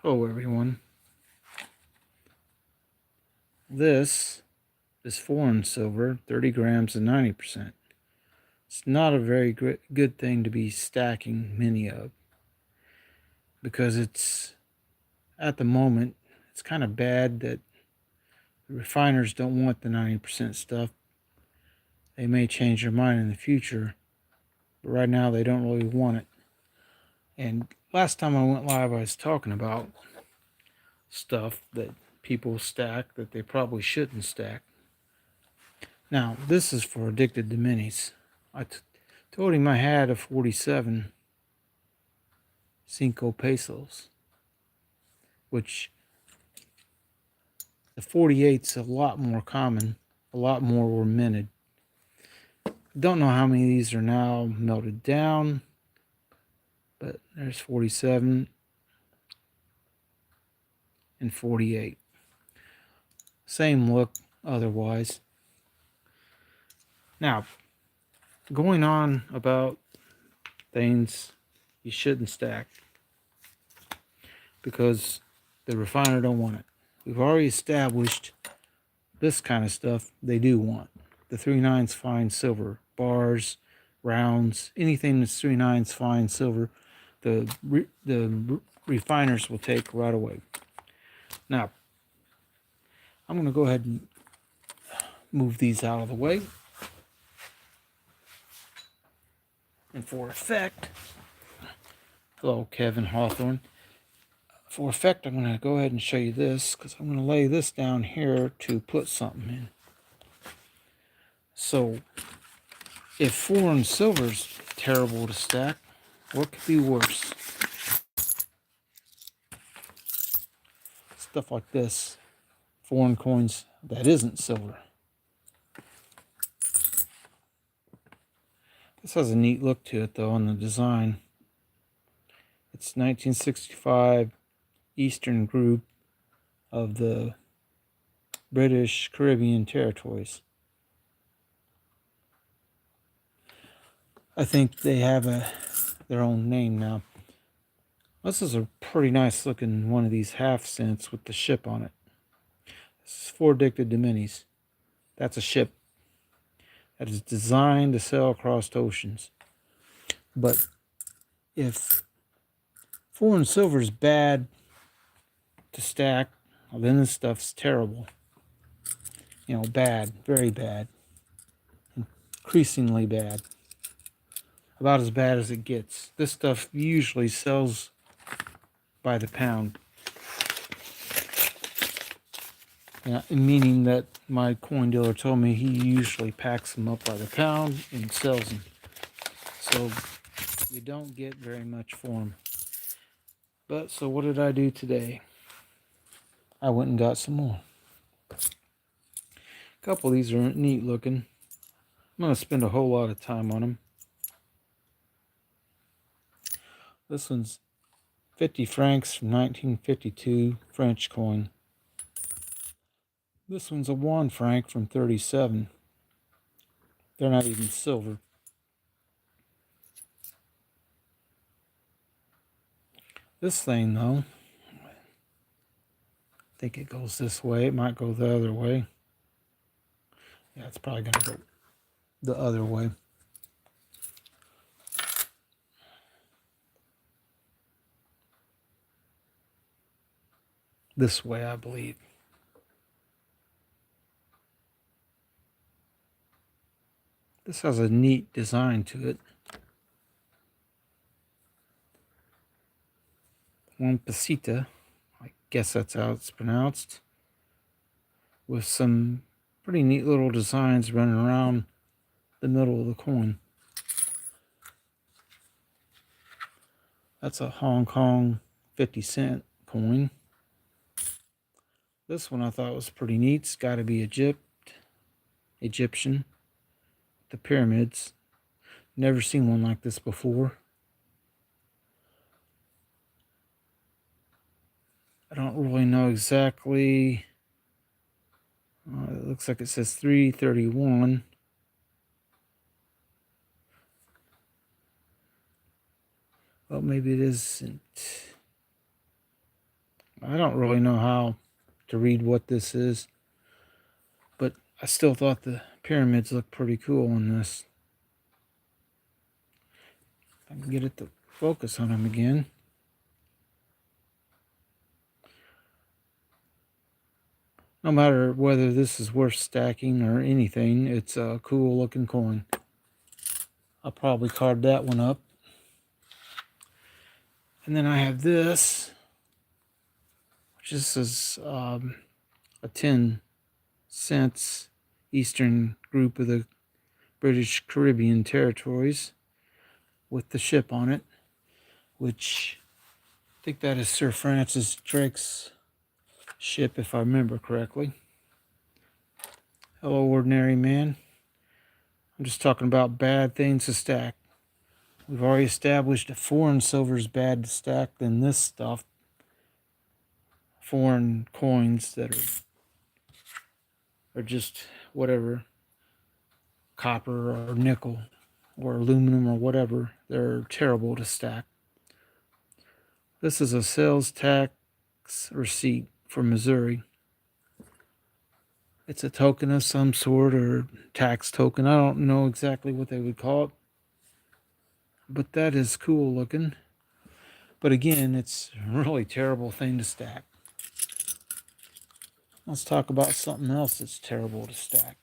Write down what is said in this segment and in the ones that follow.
Hello everyone. This is foreign silver, 30 grams and 90%. It's not a very good thing to be stacking many of because at the moment, it's kind of bad that the refiners don't want the 90% stuff. They may change their mind in the future, but right now they don't really want it. And last time I went live, I was talking about stuff that people stack that they probably shouldn't stack. Now, this is for Addicted to Minis. I told him I had a 47 Cinco Pesos, which the 48's a lot more common, a lot more were minted. Don't know how many of these are now melted down, but there's 47 and 48. Same look otherwise. Now, going on about things you shouldn't stack because the refiner don't want it. We've already established this kind of stuff they do want. The 3/9 fine silver, bars, rounds, anything that's 3/9 fine silver, the refiners will take right away. Now, I'm going to go ahead and move these out of the way. And for effect, hello Kevin Hawthorne. For effect, I'm going to go ahead and show you this because I'm going to lay this down here to put something in. So, if foreign silver's terrible to stack, what could be worse? Stuff like this, foreign coins that isn't silver. This has a neat look to it though on the design. It's 1965 Eastern group of the British Caribbean territories. I think they have their own name now. This is a pretty nice looking one of these half cents with the ship on it. This is for Addicted to Minis. That's a ship that is designed to sail across oceans. But if foreign silver is bad to stack, well, then this stuff's terrible. You know, bad, very bad, increasingly bad. About as bad as it gets. This stuff usually sells by the pound. Yeah, meaning that my coin dealer told me he usually packs them up by the pound and sells them. So you don't get very much for them. But so what did I do today? I went and got some more. A couple of these are neat looking. I'm going to spend a whole lot of time on them. This one's 50 francs from 1952 French coin. This one's a 1 franc from 37. They're not even silver. This thing though, I think it goes this way. It might go the other way. Yeah, it's probably going to go the other way. This way, I believe. This has a neat design to it. One peseta, I guess that's how it's pronounced, with some pretty neat little designs running around the middle of the coin. That's a Hong Kong 50-cent coin. This one I thought was pretty neat. It's got to be Egyptian. The pyramids. Never seen one like this before. I don't really know exactly. It looks like it says 331. Well, maybe it isn't. I don't really know how to read what this is, but I still thought the pyramids looked pretty cool on this. If I can get it to focus on them again. No matter whether this is worth stacking or anything, it's a cool looking coin. I'll probably card that one up. And then I have this, which is a 10 cents Eastern group of the British Caribbean territories with the ship on it, which I think that is Sir Francis Drake's ship, if I remember correctly. Hello, ordinary man. I'm just talking about bad things to stack. We've already established that foreign silver is bad to stack than this stuff. Foreign coins that are just whatever, copper or nickel or aluminum or whatever, they're terrible to stack. This is a sales tax receipt for Missouri. It's a token of some sort or tax token. I don't know exactly what they would call it, but that is cool looking. But again, it's a really terrible thing to stack. Let's talk about something else that's terrible to stack.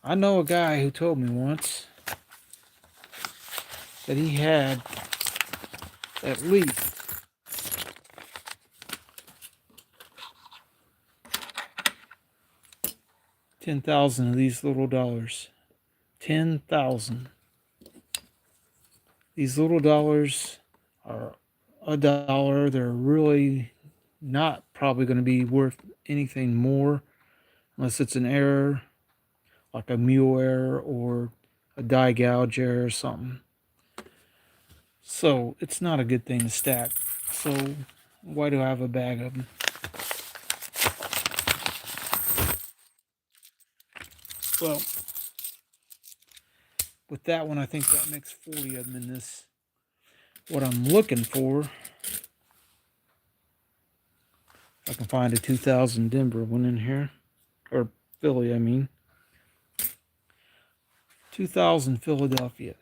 I know a guy who told me once that he had at least 10,000 of these little dollars. 10,000. These little dollars are $1. They're really not probably going to be worth anything more unless it's an error, like a mule error or a die gouge error or something. So it's not a good thing to stack. So why do I have a bag of them? Well, with that one, I think that makes 40 of them in this. What I'm looking for, if I can find a 2000 Denver one in here, or Philly, I mean. 2000 Philadelphia,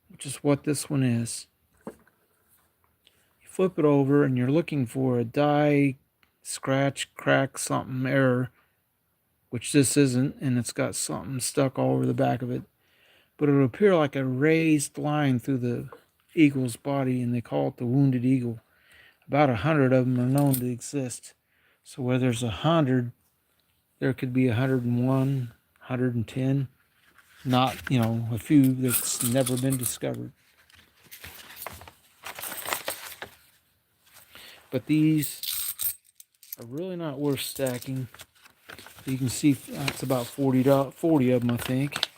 which is what this one is. You flip it over and you're looking for a die, scratch, crack, something error, which this isn't, and it's got something stuck all over the back of it. But it'll appear like a raised line through the eagle's body, and they call it the wounded eagle. About 100 of them are known to exist. So where there's 100, there could be 101, 110. Not, a few that's never been discovered. But these are really not worth stacking. You can see that's about 40 of them, I think.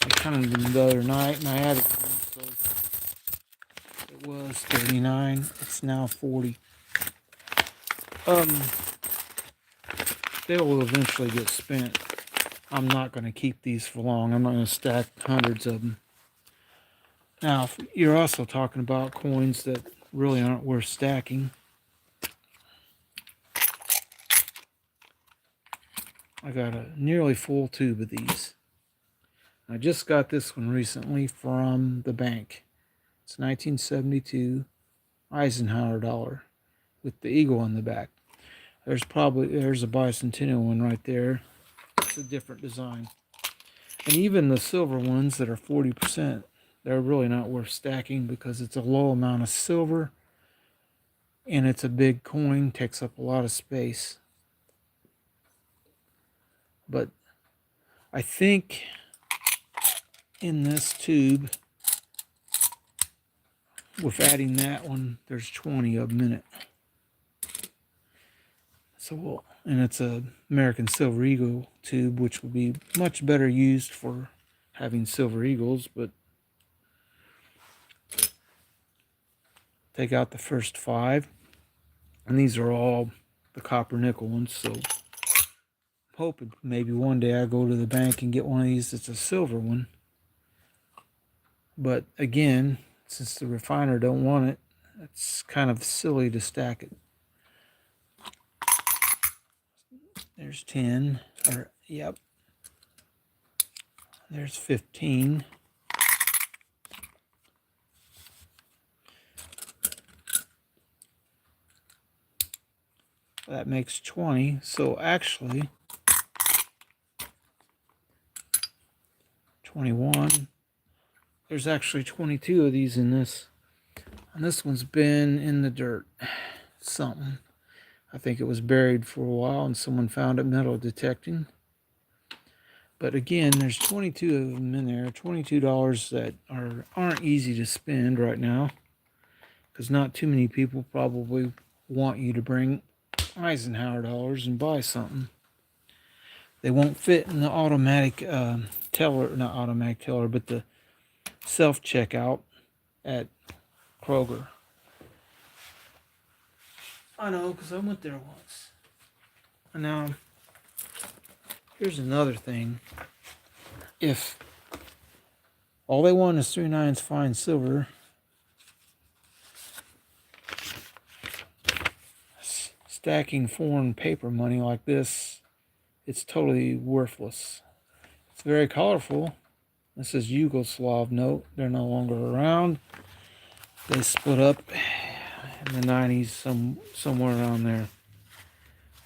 I counted them the other night and I added them, so it was 39. It's now 40. They will eventually get spent. I'm not going to keep these for long. I'm not going to stack hundreds of them. Now, you're also talking about coins that really aren't worth stacking. I got a nearly full tube of these. I just got this one recently from the bank. It's 1972 Eisenhower dollar with the eagle on the back. There's a bicentennial one right there. It's a different design. And even the silver ones that are 40%, they're really not worth stacking because it's a low amount of silver and it's a big coin, takes up a lot of space. But I think in this tube, with adding that one, there's 20 of them in it. So, and it's a American Silver Eagle tube, which will be much better used for having silver eagles, but take out the first 5. And these are all the copper nickel ones, so I'm hoping maybe one day I go to the bank and get one of these that's a silver one. But again, since the refiner don't want it, it's kind of silly to stack it. There's 10, or yep. There's 15. That makes 20. So actually, 21. There's actually 22 of these in this. And this one's been in the dirt. Something. I think it was buried for a while and someone found it metal detecting. But again, there's 22 of them in there. $22 that aren't easy to spend right now, because not too many people probably want you to bring Eisenhower dollars and buy something. They won't fit in the automatic teller, not automatic teller, but the self-checkout at Kroger. I know, because I went there once. And now, here's another thing. If all they want is 3/9 fine silver, stacking foreign paper money like this, it's totally worthless. It's very colorful. This is Yugoslav note. They're no longer around. They split up in the 90s, somewhere around there,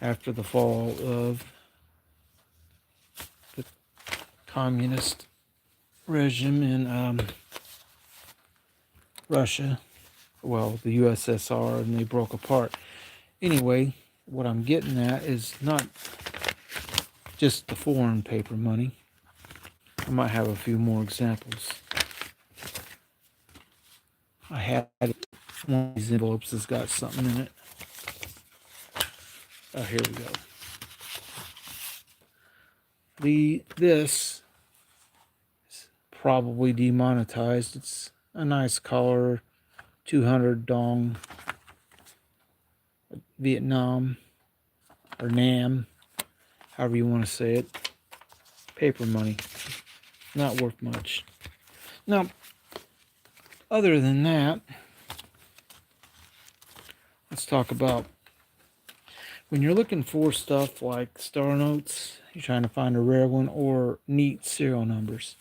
after the fall of the communist regime in Russia. Well, the USSR, and they broke apart. Anyway, what I'm getting at is not just the foreign paper money. I might have a few more examples. I had one of these envelopes that's got something in it. Oh, here we go. This is probably demonetized. It's a nice color, 200 dong, Vietnam, or Nam, however you want to say it. Paper money, not worth much. Now, other than that, let's talk about when you're looking for stuff like star notes, you're trying to find a rare one, or neat serial numbers.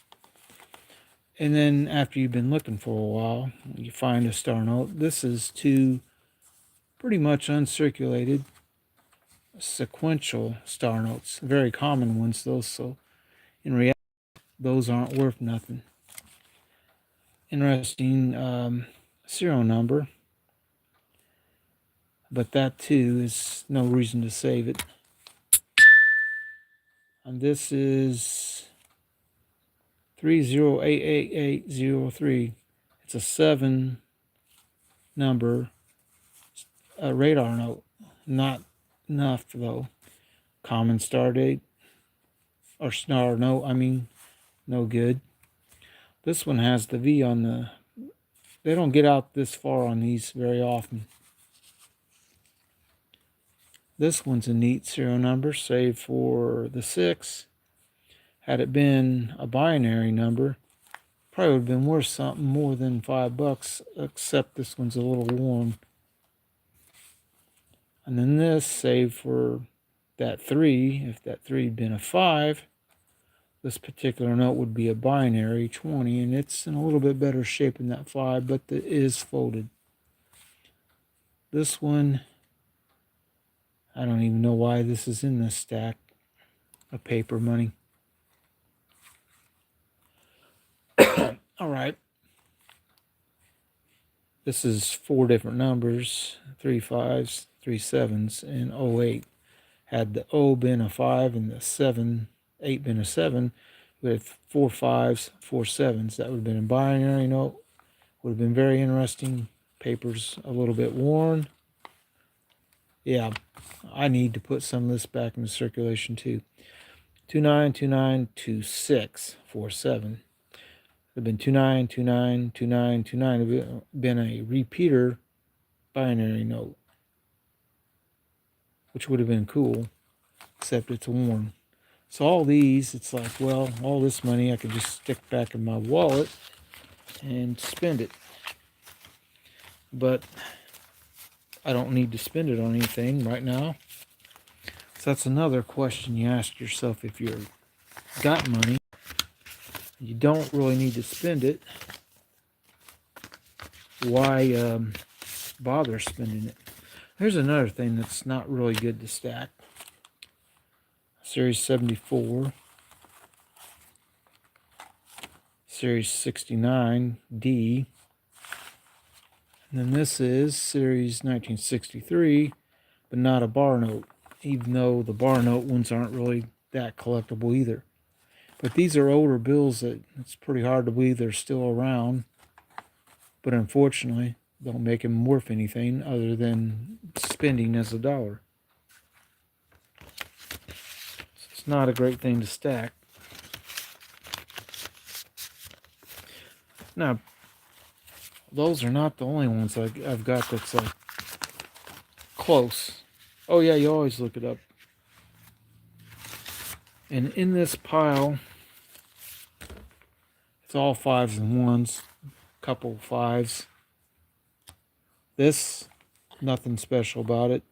And then after you've been looking for a while, you find a star note. This is two pretty much uncirculated sequential star notes. Very common ones, those. So in reality, those aren't worth nothing. Interesting serial number. But that too is no reason to save it. And this is 308803. It's a 7 number radar note. Not enough though. Common star date, or star note, I mean, no good. This one has the V on the, they don't get out this far on these very often. This one's a neat serial number, saved for the 6. Had it been a binary number, probably would have been worth something more than $5, except this one's a little worn. And then this, saved for that 3. If that 3 had been a 5, this particular note would be a binary 20, and it's in a little bit better shape than that 5, but it is folded. This one, I don't even know why this is in this stack of paper money. All right. This is 4 different numbers, 3 5s, 3 7s, and 08. Had the O been a 5 and the 8 been a 7, with 4 5s, 4 7s. That would have been a binary note. Would have been very interesting. Paper's a little bit worn. Yeah, I need to put some of this back into circulation too. 29, 29, 26, 4 7. Would have been 29, 29, 29, 29. It would have been a repeater binary note, which would have been cool, except it's worn. So all these, it's like, well, all this money I could just stick back in my wallet and spend it. but I don't need to spend it on anything right now. So that's another question you ask yourself if you've got money. You don't really need to spend it. Why bother spending it? Here's another thing that's not really good to stack. Series 74, Series 69D, and then this is Series 1963, but not a bar note, even though the bar note ones aren't really that collectible either. But these are older bills that it's pretty hard to believe they're still around, but unfortunately don't make them worth anything other than spending as a dollar. It's not a great thing to stack. Now, those are not the only ones I've got that's like close. Oh yeah, you always look it up. And in this pile, it's all 5s and 1s, couple 5s. This, nothing special about it.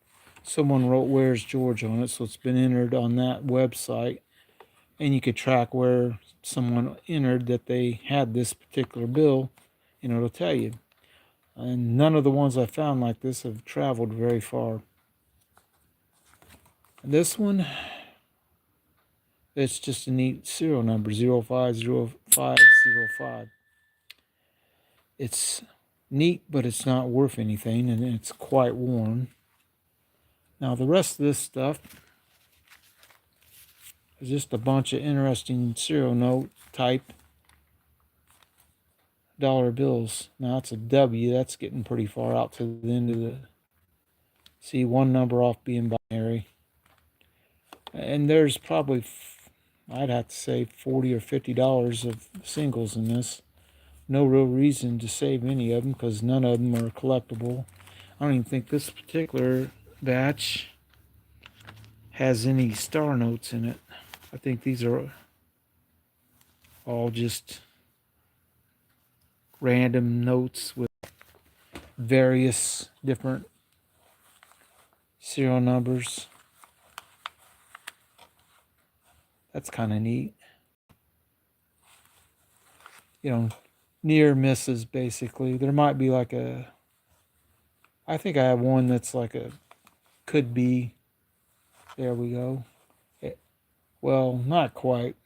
Someone wrote "Where's George" on it, so it's been entered on that website, and you could track where someone entered that they had this particular bill, and it'll tell you. And none of the ones I found like this have traveled very far. This one, it's just a neat serial number, 050505. It's neat, but it's not worth anything, and it's quite worn. Now the rest of this stuff is just a bunch of interesting serial note type dollar bills. Now it's a W, that's getting pretty far out to the end of the... See, one number off being binary. And there's probably, I'd have to say, $40 or $50 of singles in this. No real reason to save any of them because none of them are collectible. I don't even think this particular batch has any star notes in it. I think these are all just random notes with various different serial numbers. That's kind of neat. You know, near misses basically. There might be like a... I think I have one that's like a... Could be. There we go. Well, not quite.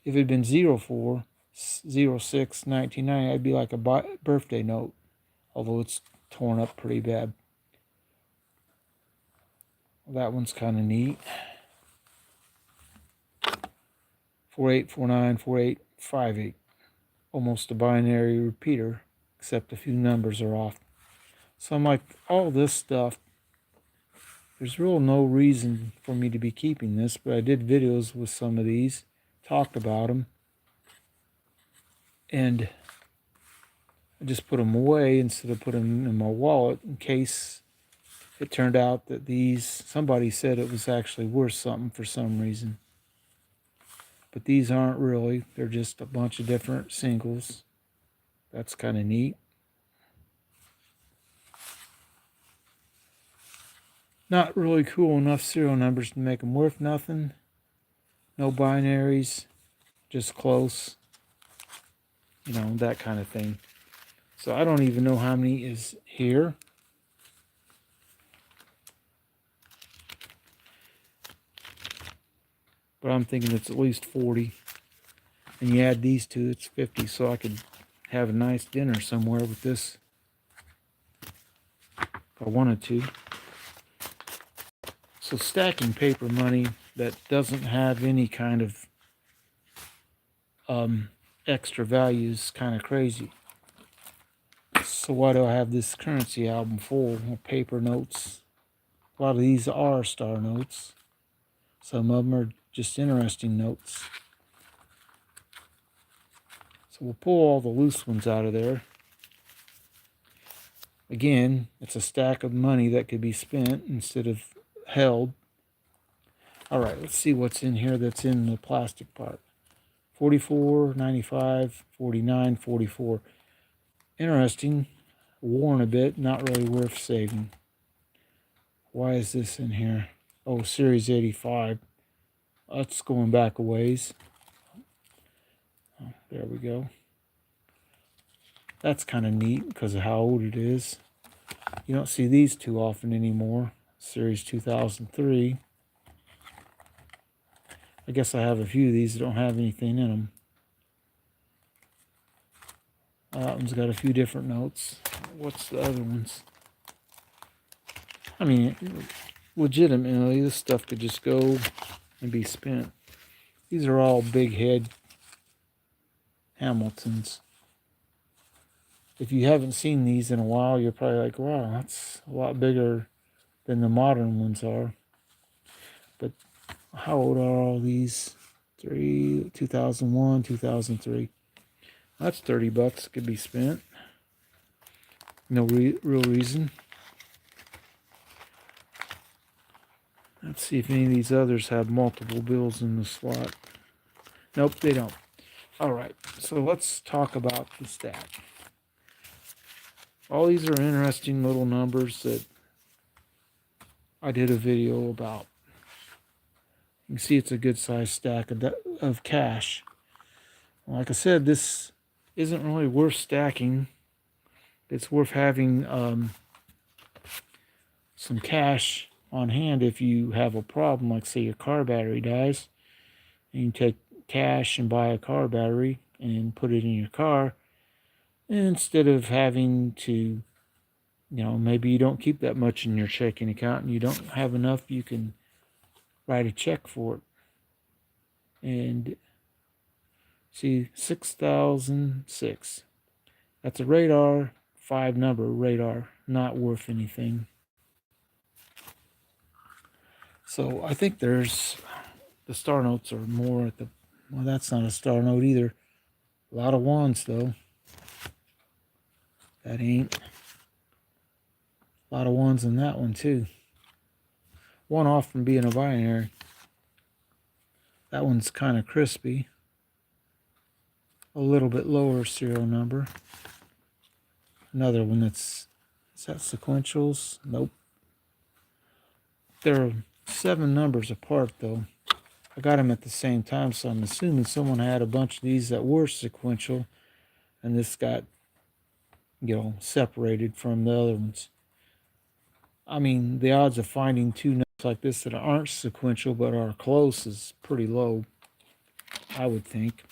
If it had been 04, 06, 1990, it'd be like a birthday note. Although it's torn up pretty bad. Well, that one's kind of neat. 4849, 4858. Almost a binary repeater, except a few numbers are off. So I'm like, all this stuff, there's real no reason for me to be keeping this, but I did videos with some of these, talked about them, and I just put them away instead of putting them in my wallet in case it turned out that these, somebody said it was actually worth something for some reason. But these aren't really, they're just a bunch of different singles. That's kind of neat. Not really cool enough serial numbers to make them worth nothing. No binaries, just close. You know, that kind of thing. So I don't even know how many is here. But I'm thinking it's at least 40. And you add these two, it's 50. So I could have a nice dinner somewhere with this if I wanted to. So stacking paper money that doesn't have any kind of extra value is kind of crazy. So why do I have this currency album full of paper notes? A lot of these are star notes. Some of them are just interesting notes. So we'll pull all the loose ones out of there. Again, it's a stack of money that could be spent instead of held. All right, let's see what's in here that's in the plastic part. 44, 95, 49, 44. Interesting. worn a bit, not really worth saving. Why is this in here? Oh, Series 85. That's going back a ways. Oh, there we go. That's kind of neat because of how old it is. You don't see these too often anymore. Series 2003. I guess I have a few of these that don't have anything in them. That one's got a few different notes. What's the other ones? I mean, legitimately, this stuff could just go and be spent. These are all big head Hamiltons. If you haven't seen these in a while, you're probably like, wow, that's a lot bigger than the modern ones are. But how old are all these? 2001, 2003. That's $30 could be spent. No real reason. Let's see if any of these others have multiple bills in the slot. Nope, they don't. All right, so let's talk about the stack. All these are interesting little numbers that I did a video about. You can see it's a good size stack of cash. Like I said, this isn't really worth stacking. It's worth having some cash on hand if you have a problem, like say your car battery dies, and you take cash and buy a car battery and put it in your car, and instead of having to, maybe you don't keep that much in your checking account and you don't have enough, you can write a check for it. And see, 6,006. That's a radar 5 number radar, not worth anything. So I think there's the star notes are more at the, well, that's not a star note either. A lot of ones though. That ain't. A lot of ones in that one too. One off from being a binary. That one's kind of crispy. A little bit lower serial number. Another one is that sequentials? Nope. They're 7 numbers apart though. I got them at the same time, so I'm assuming someone had a bunch of these that were sequential, and this got, separated from the other ones. I mean, the odds of finding 2 notes like this that aren't sequential but are close is pretty low, I would think.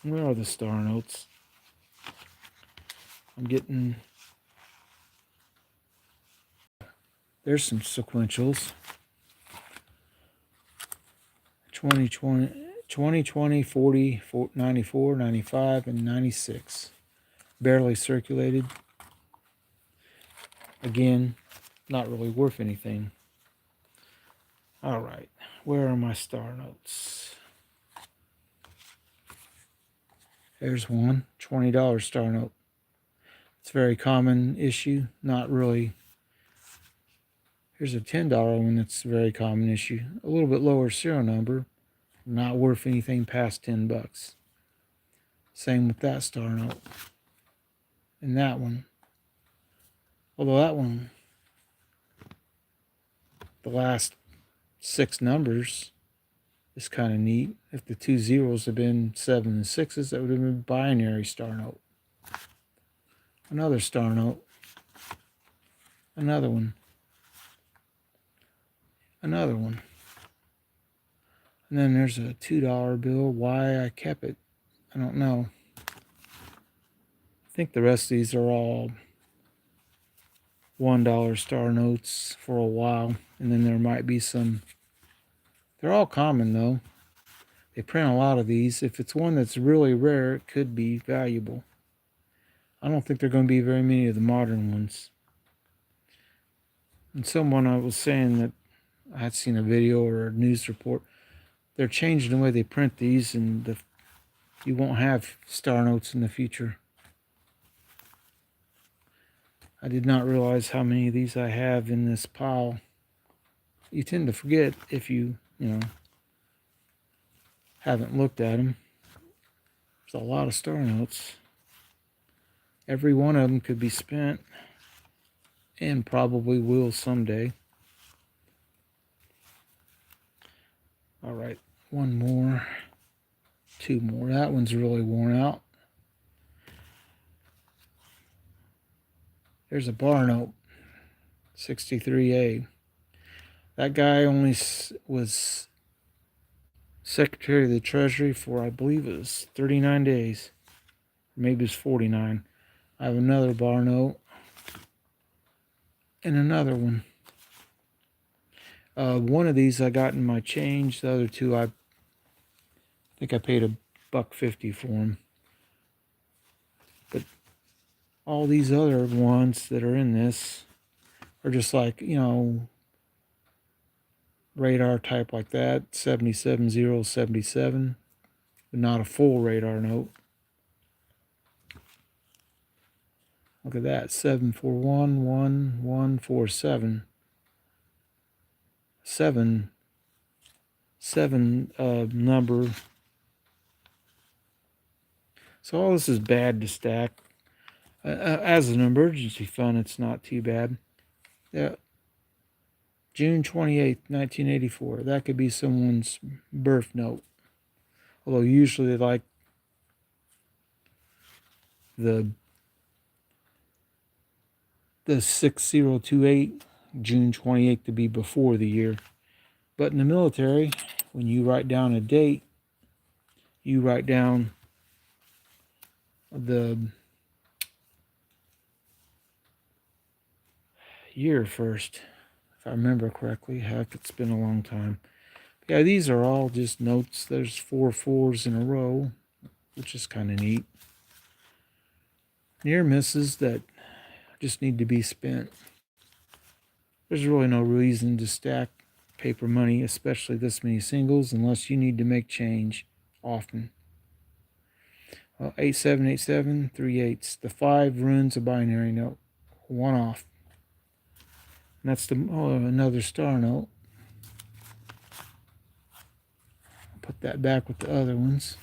Where are the star notes? I'm getting... There's some sequentials. 2020, 40, 94, 95, and 96. Barely circulated. Again, not really worth anything. All right, where are my star notes? There's one, $20 star note. It's a very common issue, not really. Here's a $10 one that's a very common issue. A little bit lower serial number, not worth anything past $10. Same with that star note. And that one. Although that one, the last 6 numbers is kind of neat. If the 2 zeros had been 7 and 6s, that would have been binary star note. Another star note. Another one. Another one. And then there's a $2 bill. Why I kept it, I don't know. I think the rest of these are all $1 star notes for a while. And then there might be some. They're all common though. They print a lot of these. If it's one that's really rare, it could be valuable. I don't think there are going to be very many of the modern ones. And someone I was saying that I had seen a video or a news report. They're changing the way they print these, and you won't have star notes in the future. I did not realize how many of these I have in this pile. You tend to forget if you haven't looked at them. There's a lot of star notes. Every one of them could be spent, and probably will someday. All right, one more, two more. That one's really worn out. There's a bar note, 63A. That guy only was Secretary of the Treasury for, I believe it was 39 days. Maybe it's 49. I have another bar note and another one. One of these I got in my change. The other two, I think I paid $1.50 for them. But all these other ones that are in this are just like, radar type like that, 77077, but not a full radar note. Look at that, 7411147. Seven number. So all this is bad to stack. As an emergency fund, it's not too bad. Yeah. June 28th, 1984. That could be someone's birth note. Although usually they like the 6028, June 28th, to be before the year. But in the military, when you write down a date, you write down the year first, if I remember correctly. Heck, it's been a long time. Yeah, these are all just notes. There's 4 4s in a row, which is kind of neat. Near misses that just need to be spent. There's really no reason to stack paper money, especially this many singles, unless you need to make change often. 8787, 3 8s. The 5 ruins a binary note. One off. And that's another star note. Put that back with the other ones.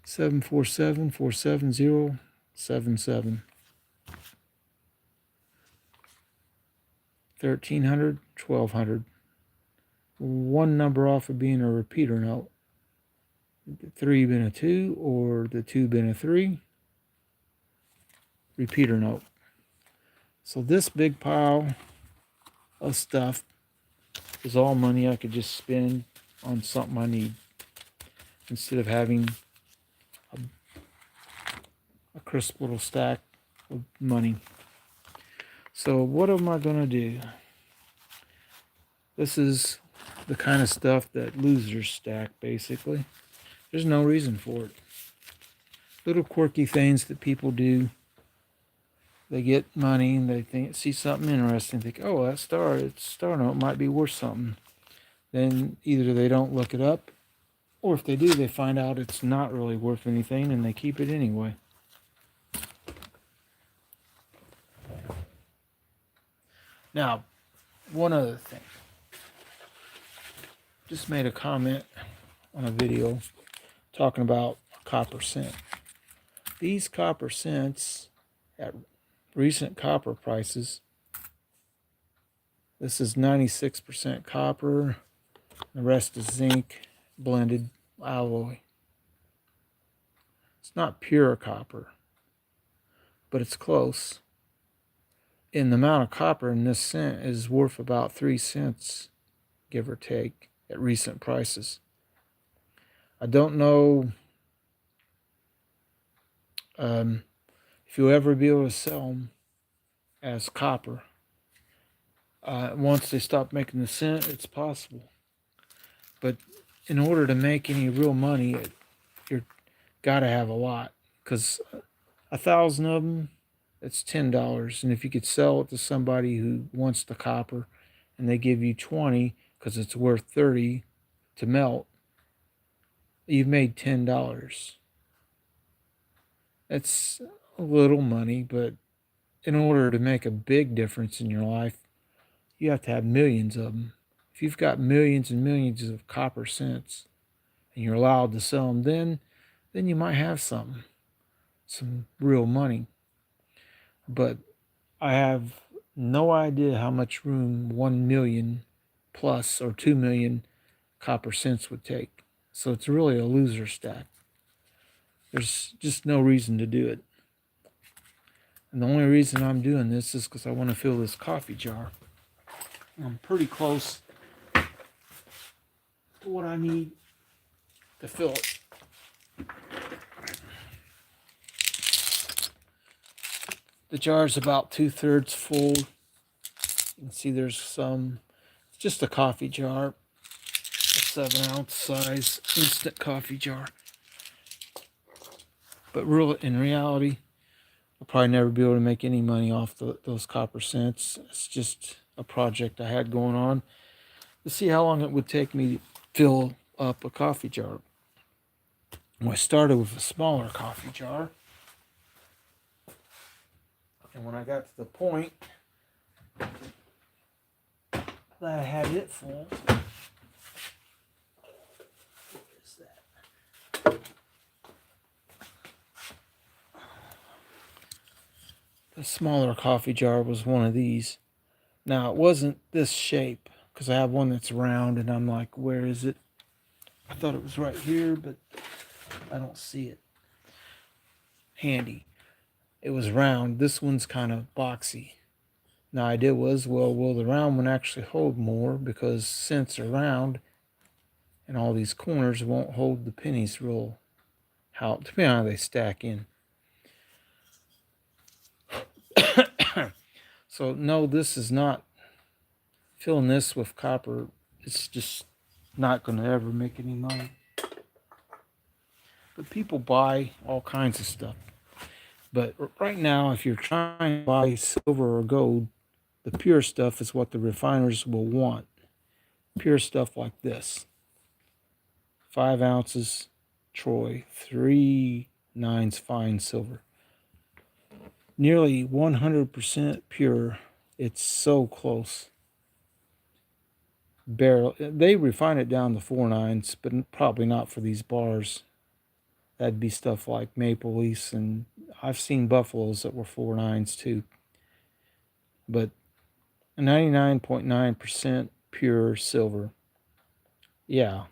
747 470 77. 1300 1200. One number off of being a repeater note. The 3 been a 2 or the 2 been a 3. Repeater note. So this big pile of stuff is all money I could just spend on something I need, instead of having a crisp little stack of money. So what am I going to do? This is the kind of stuff that losers stack, basically. There's no reason for it. Little quirky things that people do. They get money and they see something interesting, think, oh, that star note might be worth something. Then either they don't look it up, or if they do, they find out it's not really worth anything and they keep it anyway. Now, one other thing. Just made a comment on a video talking about copper cent. These copper cents at recent copper prices, this is 96% copper, the rest is zinc blended alloy. It's not pure copper, but it's close. And the amount of copper in this cent is worth about 3 cents, give or take, at recent prices. I don't know if you'll ever be able to sell them as copper. Once they stop making the cent, it's possible. But in order to make any real money, you've got to have a lot, because 1,000 of them, it's $10. And if you could sell it to somebody who wants the copper and they give you 20 because it's worth 30 to melt, you've made $10. It's a little money, but in order to make a big difference in your life, you have to have millions of them. If you've got millions and millions of copper cents and you're allowed to sell them, then then you might have some real money. But I have no idea how much room 1 million plus or 2 million copper cents would take. So it's really a loser stack. There's just no reason to do it. And the only reason I'm doing this is because I want to fill this coffee jar. I'm pretty close to what I need to fill it. The jar is about 2/3 full. You can see there's some, it's just a coffee jar, a 7-ounce size instant coffee jar. But really, in reality, I'll probably never be able to make any money off those copper cents. It's just a project I had going on to see how long it would take me to fill up a coffee jar. I started with a smaller coffee jar. And when I got to the point that I had it full, what is that? The smaller coffee jar was one of these. Now, it wasn't this shape, because I have one that's round, and I'm like, where is it? I thought it was right here, but I don't see it. Handy. It was round. This one's kind of boxy. The idea was, well, will the round one actually hold more? Because since they're round, and all these corners won't hold the pennies real, depending on how they stack in. So no, this is not, filling this with copper, it's just not going to ever make any money. But people buy all kinds of stuff. But right now, if you're trying to buy silver or gold, the pure stuff is what the refiners will want. Pure stuff like this. 5 ounces Troy, 3 nines fine silver. Nearly 100% pure. It's so close. Barrel. They refine it down to 4 nines, but probably not for these bars. That'd be stuff like Maple Leafs, and I've seen Buffaloes that were 4 nines too. But 99.9% pure silver. Yeah.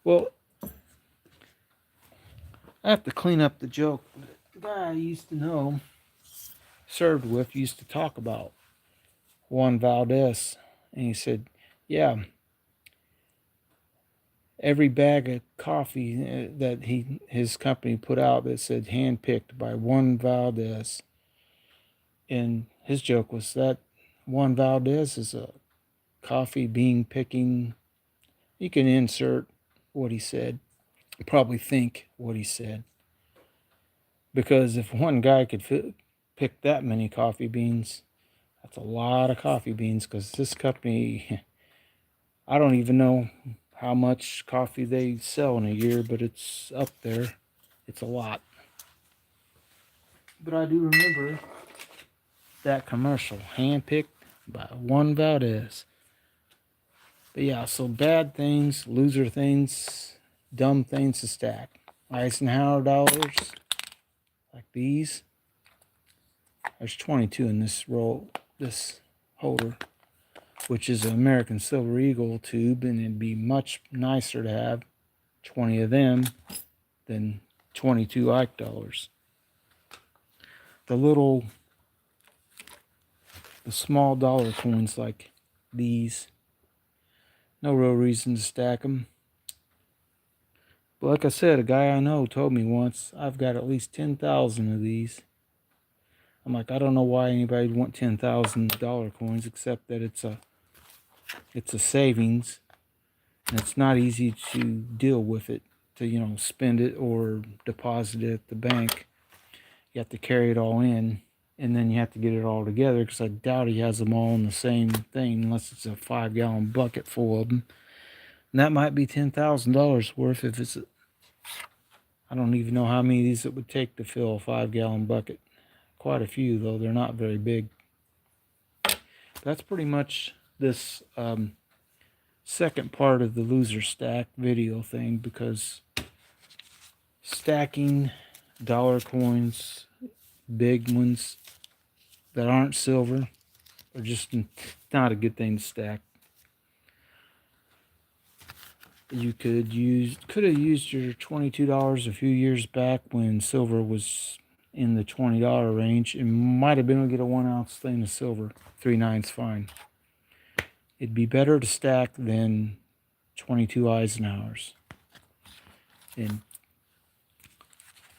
Well, I have to clean up the joke. The guy I used to know, served with, used to talk about Juan Valdez. And he said, yeah, every bag of coffee that his company put out that said handpicked by Juan Valdez. And his joke was that Juan Valdez is a coffee bean picking. You can insert what he said, probably think what he said. Because if one guy could pick that many coffee beans, that's a lot of coffee beans. Because this company, I don't even know how much coffee they sell in a year, but it's up there. It's a lot. But I do remember that commercial, handpicked by Juan Valdez. But yeah, so bad things, loser things, dumb things to stack. Eisenhower dollars, like these. There's 22 in this this holder, which is an American Silver Eagle tube, and it'd be much nicer to have 20 of them than 22 Ike dollars. The small dollar coins like these, no real reason to stack them. But like I said, a guy I know told me once, I've got at least 10,000 of these. I'm like, I don't know why anybody would want $10,000 coins, except that it's a savings, and it's not easy to deal with it, to spend it or deposit it at the bank. You have to carry it all in, and then you have to get it all together, because I doubt he has them all in the same thing, unless it's a 5-gallon bucket full of them. And that might be $10,000 worth if it's, I don't even know how many of these it would take to fill a 5-gallon bucket. Quite a few, though. They're not very big. That's pretty much this second part of the loser stack video thing, because stacking dollar coins, big ones that aren't silver, are just not a good thing to stack. You could have used your $22 a few years back when silver was in the $20 range. It might have been able to get a 1 ounce thing of silver. 3/9's fine. It'd be better to stack than 22 Eisenhowers. And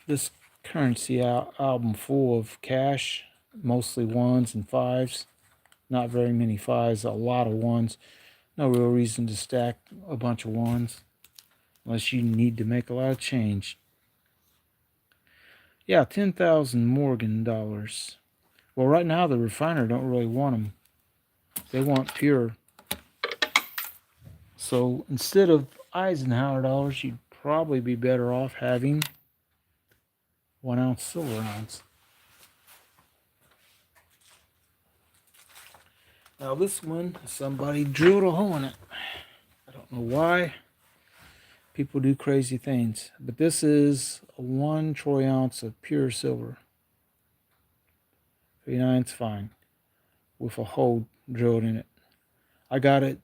this currency album full of cash, mostly ones and fives. Not very many fives, a lot of ones. No real reason to stack a bunch of ones unless you need to make a lot of change. Yeah, 10,000 Morgan dollars. Well, right now the refiner don't really want them. They want pure. So instead of Eisenhower dollars, you'd probably be better off having 1 ounce silver rounds. Now this one, somebody drilled a hole in it. I don't know why. People do crazy things. But this is a 1 troy ounce of pure silver. 3/9's fine. With a hole drilled in it. I got it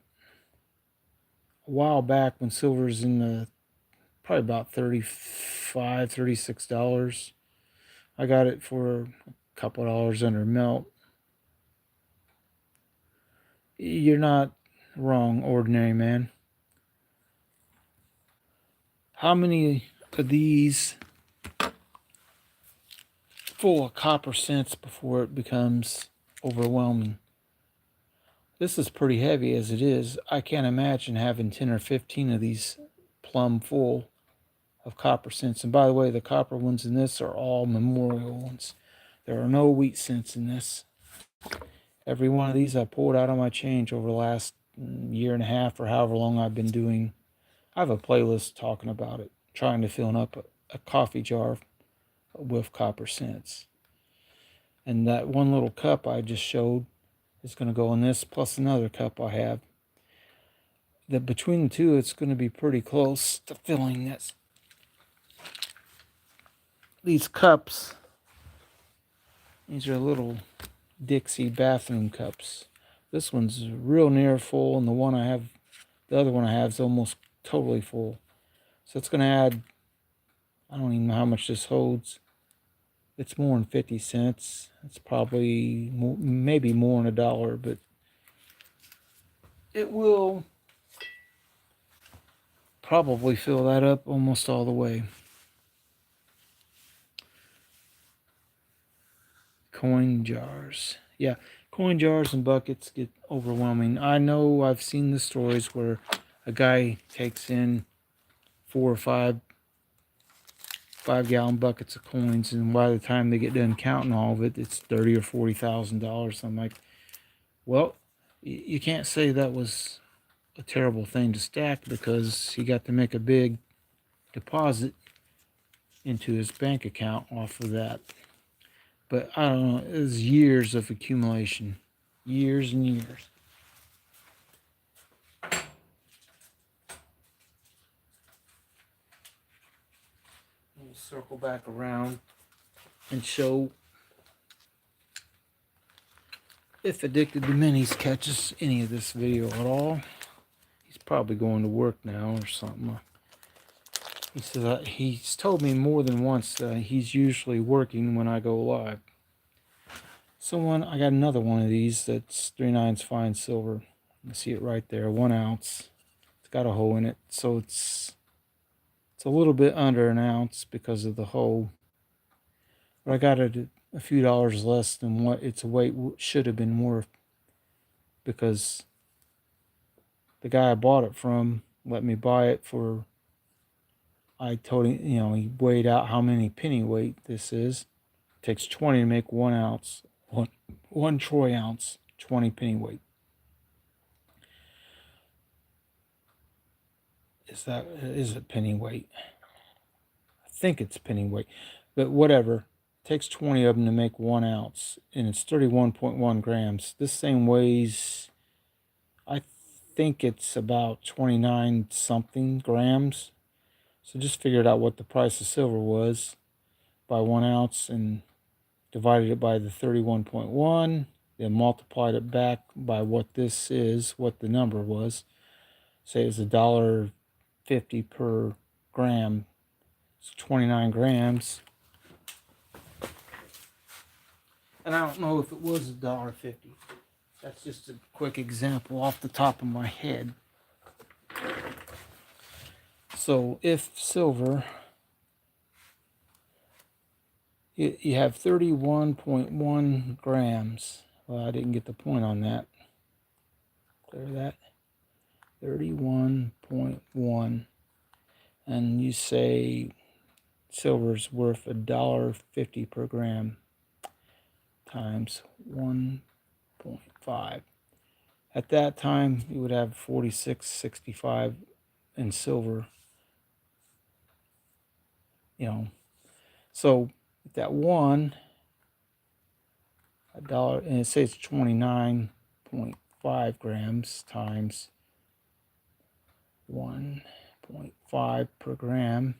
a while back when silver's in the probably about $35, $36. I got it for a couple dollars under melt. You're not wrong, ordinary man. How many of these full of copper cents before it becomes overwhelming? This is pretty heavy as it is. I can't imagine having 10 or 15 of these plumb full of copper cents. And by the way, the copper ones in this are all memorial ones. There are no wheat cents in this. Every one of these I pulled out of my change over the last year and a half or however long I've been doing. I have a playlist talking about it, trying to fill up a coffee jar with copper cents. And that one little cup I just showed is going to go in this, plus another cup I have. That between the two, it's going to be pretty close to filling this. These cups, these are little Dixie bathroom cups. This one's real near full, and the other one I have is almost totally full. So it's going to add, I don't even know how much this holds. It's more than 50 cents. It's probably maybe more than $1, but it will probably fill that up almost all the way. Coin jars. Yeah, coin jars and buckets get overwhelming. I know I've seen the stories where a guy takes in 4 or 5-gallon buckets of coins, and by the time they get done counting all of it, it's $30,000 or $40,000. I'm like, well, you can't say that was a terrible thing to stack because he got to make a big deposit into his bank account off of that. But I don't know, it was years of accumulation. Years and years. We'll circle back around and show if Addicted to Minis catches any of this video at all. He's probably going to work now or something. He says he's told me more than once that he's usually working when I go live. I got another one of these that's 3/9's fine silver. You see it right there, 1 ounce. It's got a hole in it, so it's a little bit under an ounce because of the hole. But I got it a few dollars less than what its weight should have been worth, because the guy I bought it from let me buy it for, I told him, he weighed out how many penny weight this is. It takes 20 to make 1 ounce. One troy ounce, 20 penny weight. Is it penny weight? I think it's penny weight, but whatever. It takes 20 of them to make 1 ounce, and it's 31.1 grams. This thing weighs, I think it's about 29 something grams. So just figured out what the price of silver was by 1 ounce and divided it by the 31.1, then multiplied it back by what this is, what the number was. Say it's $1.50 per gram. It's 29 grams. And I don't know if it was $1.50. That's just a quick example off the top of my head. So if silver, you have 31.1 grams. Well, I didn't get the point on that. Clear that. 31.1. And you say silver's worth $1.50 per gram times 1.5. At that time, you would have 46.65 in silver. So that $1, and it says 29.5 grams times 1.5 per gram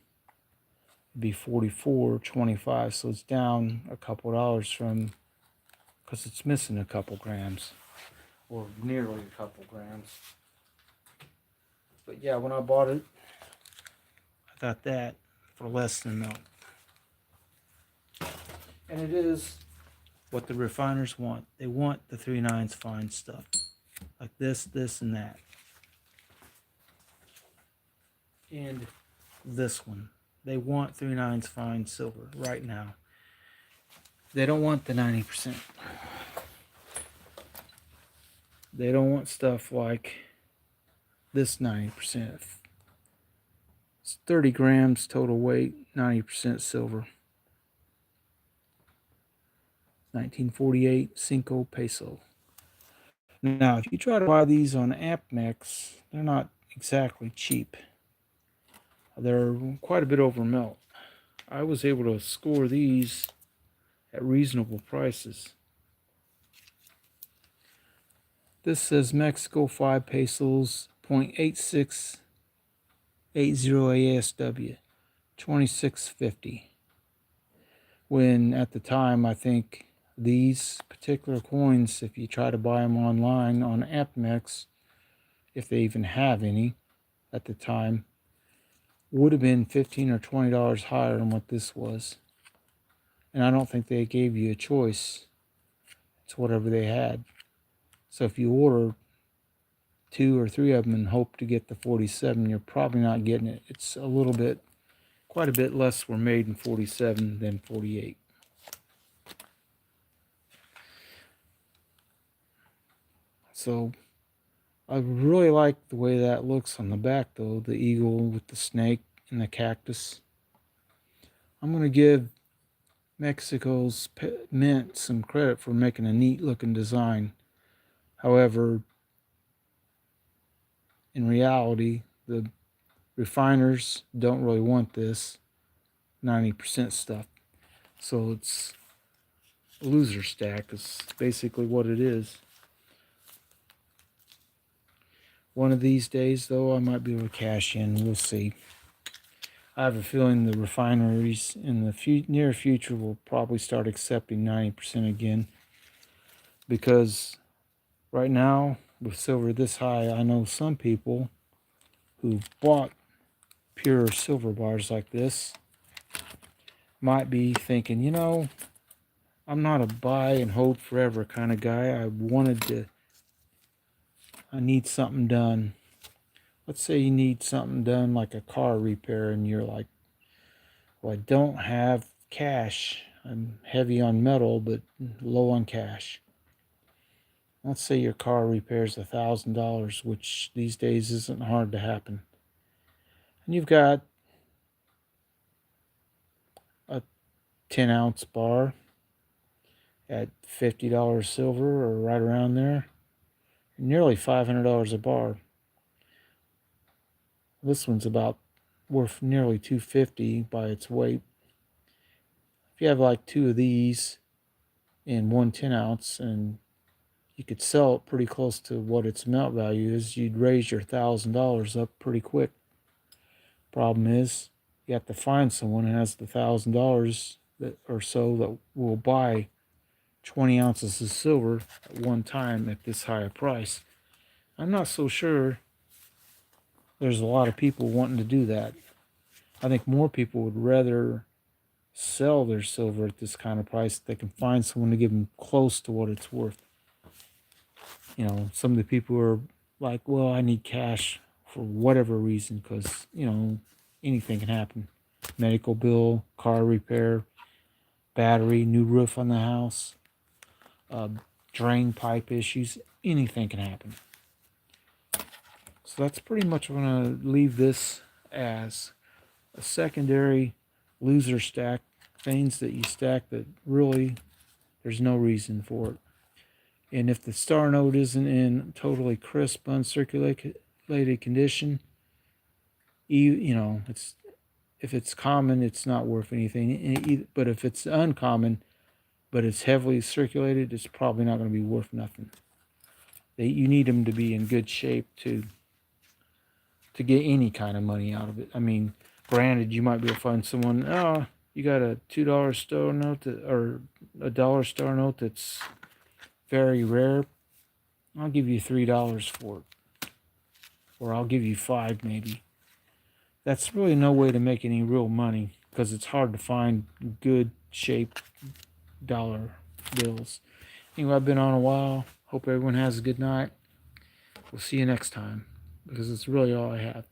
would be 44.25. So it's down a couple dollars from, because it's missing a couple grams, or nearly a couple grams. But yeah, when I bought it, I got that for less than that. And it is what the refiners want. They want the 3/9 fine stuff. Like this, and that. And this one. They want 3/9 fine silver right now. They don't want the 90%. They don't want stuff like this 90%. It's 30 grams total weight, 90% silver. 1948 Cinco Peso. Now, if you try to buy these on AppMex, they're not exactly cheap. They're quite a bit over melt. I was able to score these at reasonable prices. This says Mexico 5 pesos, 0.8680 ASW, 26.50. When at the time, I think these particular coins, if you try to buy them online on AppMex, if they even have any at the time, would have been $15 or $20 higher than what this was. And I don't think they gave you a choice. It's whatever they had. So if you order 2 or 3 of them and hope to get the 47, you're probably not getting it. It's quite a bit less were made in 47 than 48. So I really like the way that looks on the back, though, the eagle with the snake and the cactus. I'm going to give Mexico's mint some credit for making a neat looking design. However, in reality, the refiners don't really want this 90% stuff. So it's a loser stack is basically what it is. One of these days, though, I might be able to cash in. We'll see. I have a feeling the refineries in the near future will probably start accepting 90% again, because right now, with silver this high, I know some people who bought pure silver bars like this might be thinking, I'm not a buy and hold forever kind of guy. I need something done. Let's say you need something done like a car repair and you're like, well, I don't have cash. I'm heavy on metal, but low on cash. Let's say your car repairs $1,000, which these days isn't hard to happen. And you've got a 10-ounce bar at $50 silver or right around there, nearly $500 a bar. This one's about worth nearly $250 by its weight. If you have like 2 of these in one 10-ounce, and you could sell it pretty close to what its melt value is, you'd raise your $1,000 up pretty quick. Problem is, You have to find someone who has the $1,000 or so that will buy 20 ounces of silver at one time at this high a price. I'm not so sure there's a lot of people wanting to do that. I think more people would rather sell their silver at this kind of price if they can find someone to give them close to what it's worth. You know, some of the people are like, well, I need cash for whatever reason because, you know, anything can happen. Medical bill, car repair, battery, new roof on the house, uh, drain pipe issues, anything can happen. So that's pretty much what I'm going to leave this as a secondary loser stack, things that you stack that really there's no reason for it. And if the star node isn't in totally crisp, uncirculated condition, you know, it's if it's common, it's not worth anything. But if it's uncommon, but it's heavily circulated, it's probably not going to be worth nothing. You need them to be in good shape to get any kind of money out of it. I mean, granted, you might be able to find someone, oh, you got a $2 star note or a dollar star note that's very rare. I'll give you $3 for it. Or I'll give you $5 maybe. That's really no way to make any real money because it's hard to find good shaped dollar bills. Anyway, I've been on a while. Hope everyone has a good night. We'll see you next time because it's really all I have.